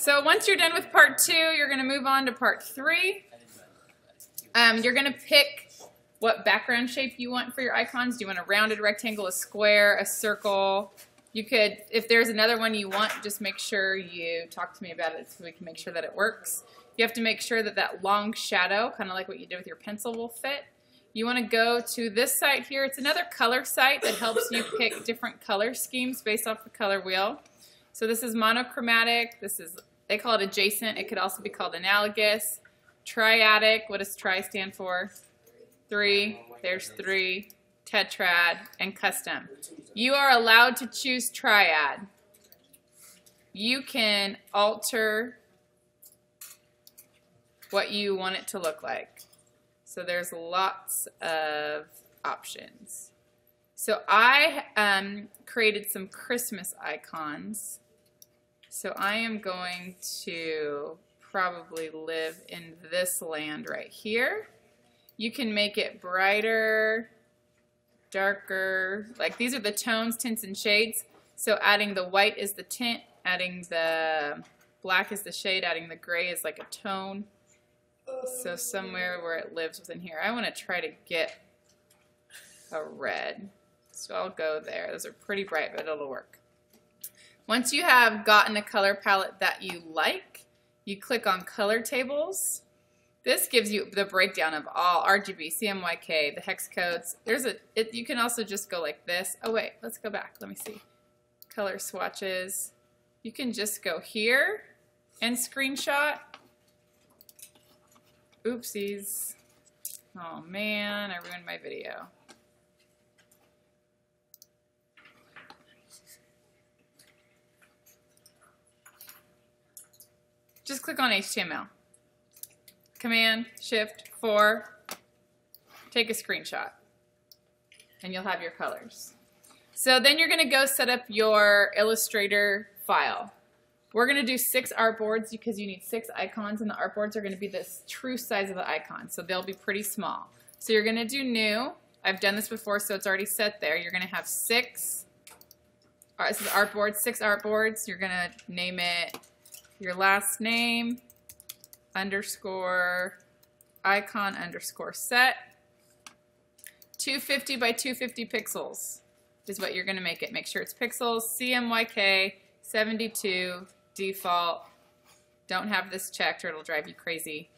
So once you're done with part 2, you're going to move on to part 3. You're going to pick what background shape you want for your icons. Do you want a rounded rectangle, a square, a circle? You could, if there's another one you want, just make sure you talk to me about it so we can make sure that it works. You have to make sure that that long shadow, kind of like what you did with your pencil, will fit. You want to go to this site here. It's another color site that helps you pick different color schemes based off the color wheel. So this is monochromatic. This is, they call it adjacent. It could also be called analogous. Triadic, what does tri stand for? 3. There's 3. Tetrad, and custom. You are allowed to choose triad. You can alter what you want it to look like. So there's lots of options. So I created some Christmas icons. So I am going to probably live in this land right here. You can make it brighter, darker, like these are the tones, tints, and shades. So adding the white is the tint, adding the black is the shade, adding the gray is like a tone. So somewhere where it lives within here. I want to try to get a red. So I'll go there. Those are pretty bright, but it'll work. Once you have gotten a color palette that you like, you click on color tables. This gives you the breakdown of all RGB, CMYK, the hex codes. You can also just go like this. Oh wait, let's go back. Let me see. Color swatches. You can just go here and screenshot. Oopsies. Oh man, I ruined my video. Just click on HTML. Command, Shift, 4, take a screenshot, and you'll have your colors. So then you're going to go set up your Illustrator file. We're going to do 6 artboards because you need 6 icons, and the artboards are going to be the true size of the icon, so they'll be pretty small. So you're going to do new. I've done this before, so it's already set there. You're going to have 6. This is artboard, 6 artboards. You're going to name it your last name underscore icon underscore set. 250 by 250 pixels is what you're going to make it. Make sure it's pixels. CMYK 72 default. Don't have this checked or it'll drive you crazy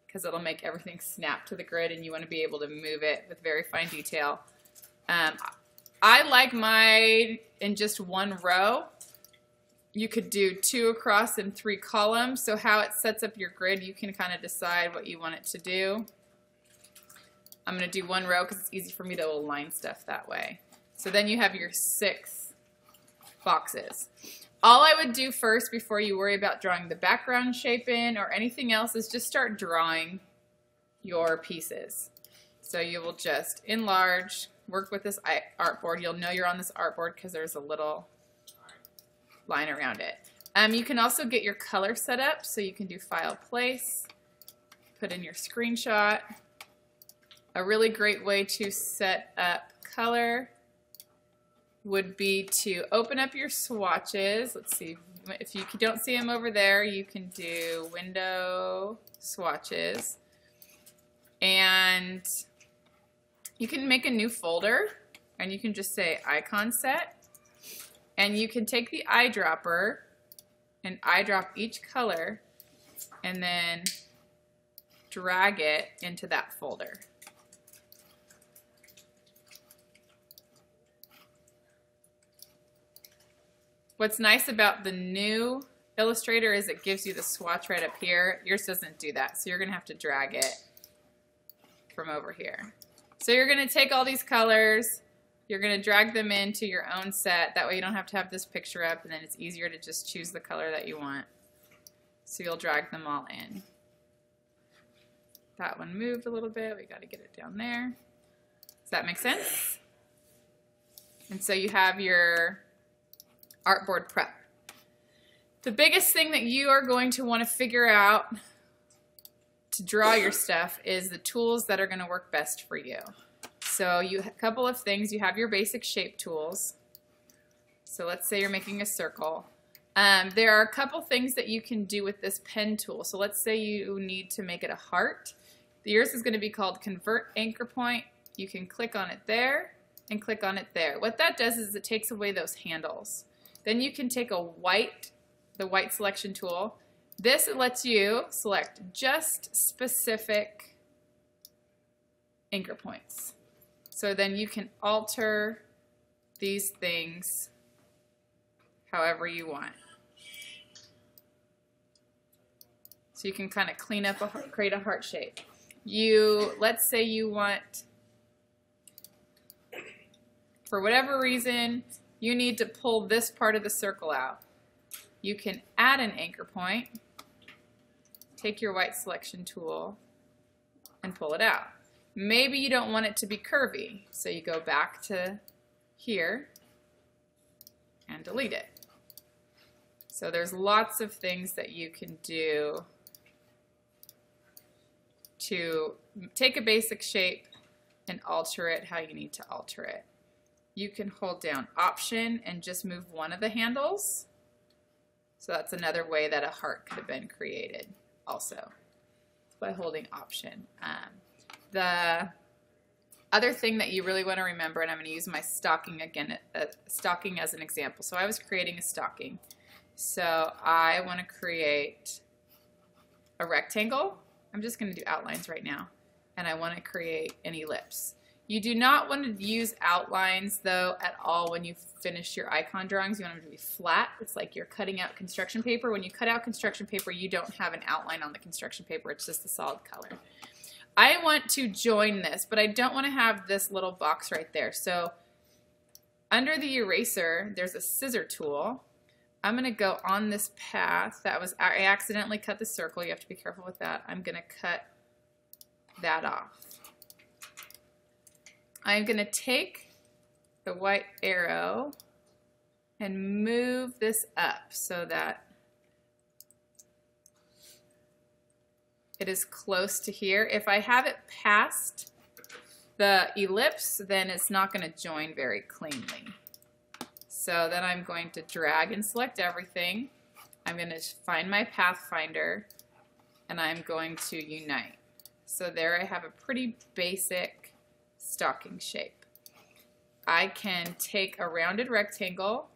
because it'll make everything snap to the grid and you want to be able to move it with very fine detail. I like mine in just one row. You could do 2 across and 3 columns. So how it sets up your grid, you can kind of decide what you want it to do. I'm going to do 1 row because it's easy for me to align stuff that way. So then you have your 6 boxes. All I would do first before you worry about drawing the background shape in or anything else is just start drawing your pieces. So you will just enlarge, work with this artboard. You'll know you're on this artboard because there's a little line around it. You can also get your color set up, so you can do File, Place, put in your screenshot. A really great way to set up color would be to open up your swatches. Let's see, if you don't see them over there, you can do Window, Swatches, and you can make a new folder, and you can just say Icon Set. And you can take the eyedropper and eyedrop each color and then drag it into that folder. What's nice about the new Illustrator is it gives you the swatch right up here. Yours doesn't do that, so you're going to have to drag it from over here. So you're going to take all these colors. You're going to drag them into your own set. That way you don't have to have this picture up, and then it's easier to just choose the color that you want. So you'll drag them all in. That one moved a little bit. We got to get it down there. Does that make sense? And so you have your artboard prep. The biggest thing that you are going to want to figure out to draw your stuff is the tools that are going to work best for you. So a couple of things. You have your basic shape tools. So let's say you're making a circle. There are a couple things that you can do with this pen tool. So let's say you need to make it a heart. Yours is going to be called Convert Anchor Point. You can click on it there and click on it there. What that does is it takes away those handles. Then you can take the white selection tool. This lets you select just specific anchor points. So then you can alter these things however you want. So you can kind of clean up, create a heart shape. Let's say you want, for whatever reason, you need to pull this part of the circle out. You can add an anchor point, take your white selection tool, and pull it out. Maybe you don't want it to be curvy, so you go back to here and delete it. So there's lots of things that you can do to take a basic shape and alter it how you need to alter it. You can hold down Option and just move one of the handles. So that's another way that a heart could have been created also, by holding Option. The other thing that you really want to remember, and I'm going to use my stocking again, stocking as an example. So I was creating a stocking. So I want to create a rectangle. I'm just going to do outlines right now. And I want to create an ellipse. You do not want to use outlines, though, at all when you finish your icon drawings. You want them to be flat. It's like you're cutting out construction paper. When you cut out construction paper, you don't have an outline on the construction paper. It's just a solid color. I want to join this, but I don't want to have this little box right there. So under the eraser, there's a scissor tool. I'm going to go on this path. I accidentally cut the circle. You have to be careful with that. I'm going to cut that off. I'm going to take the white arrow and move this up so that it is close to here. If I have it past the ellipse, then it's not going to join very cleanly. So then I'm going to drag and select everything. I'm going to find my pathfinder and I'm going to unite. So there I have a pretty basic stocking shape. I can take a rounded rectangle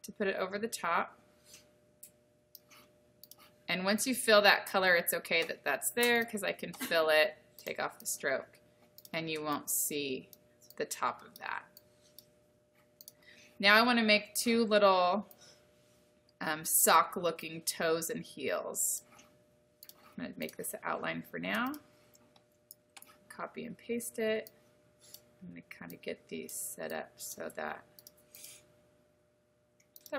to put it over the top. And once you fill that color, it's okay that that's there because I can fill it, take off the stroke, and you won't see the top of that. Now I want to make two little sock-looking toes and heels. I'm going to make this an outline for now. Copy and paste it. I'm going to kind of get these set up so that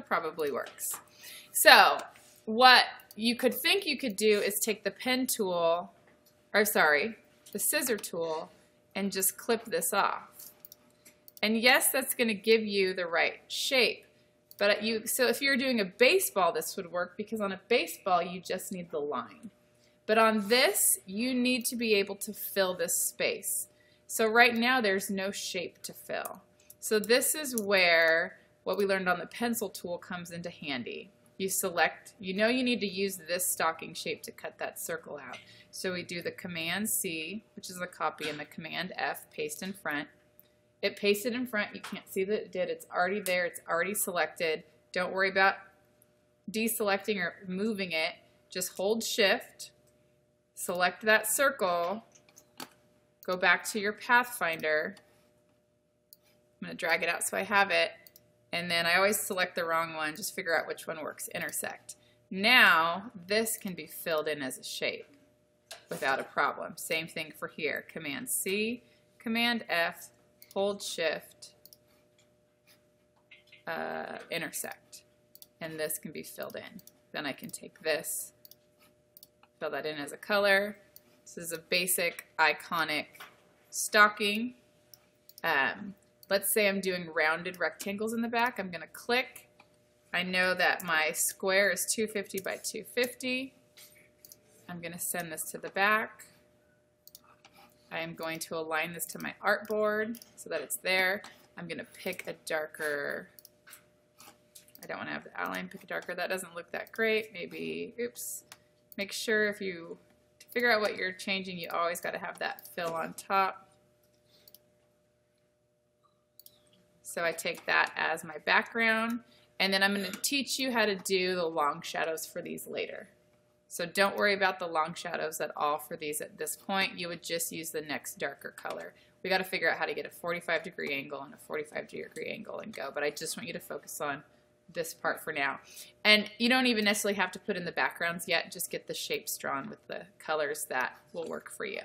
probably works. So what you could think you could do is take the pen tool, or sorry, the scissor tool, and just clip this off. And yes, that's going to give you the right shape. But so if you're doing a baseball, this would work because on a baseball, you just need the line. But on this, you need to be able to fill this space. So right now, there's no shape to fill. So this is where what we learned on the pencil tool comes into handy. You select, you know you need to use this stocking shape to cut that circle out. So we do the Command C, which is a copy, and the Command F, paste in front. It pasted in front. You can't see that it did. It's already there. It's already selected. Don't worry about deselecting or moving it. Just hold Shift, select that circle, go back to your Pathfinder. I'm going to drag it out so I have it. And then I always select the wrong one. Just figure out which one works. Intersect. Now, this can be filled in as a shape without a problem. Same thing for here. Command C, Command F, hold Shift, intersect. And this can be filled in. Then I can take this, fill that in as a color. This is a basic, iconic stocking. Let's say I'm doing rounded rectangles in the back. I'm going to click. I know that my square is 250 by 250. I'm going to send this to the back. I am going to align this to my artboard so that it's there. I'm going to pick a darker I don't want to have the outline, pick a darker. That doesn't look that great. Maybe, oops. Make sure if you, to figure out what you're changing, you always got to have that fill on top. So I take that as my background, and then I'm going to teach you how to do the long shadows for these later. So don't worry about the long shadows at all for these at this point. You would just use the next darker color. We got to figure out how to get a 45-degree angle and a 45-degree angle and go, but I just want you to focus on this part for now. And you don't even necessarily have to put in the backgrounds yet, just get the shapes drawn with the colors that will work for you.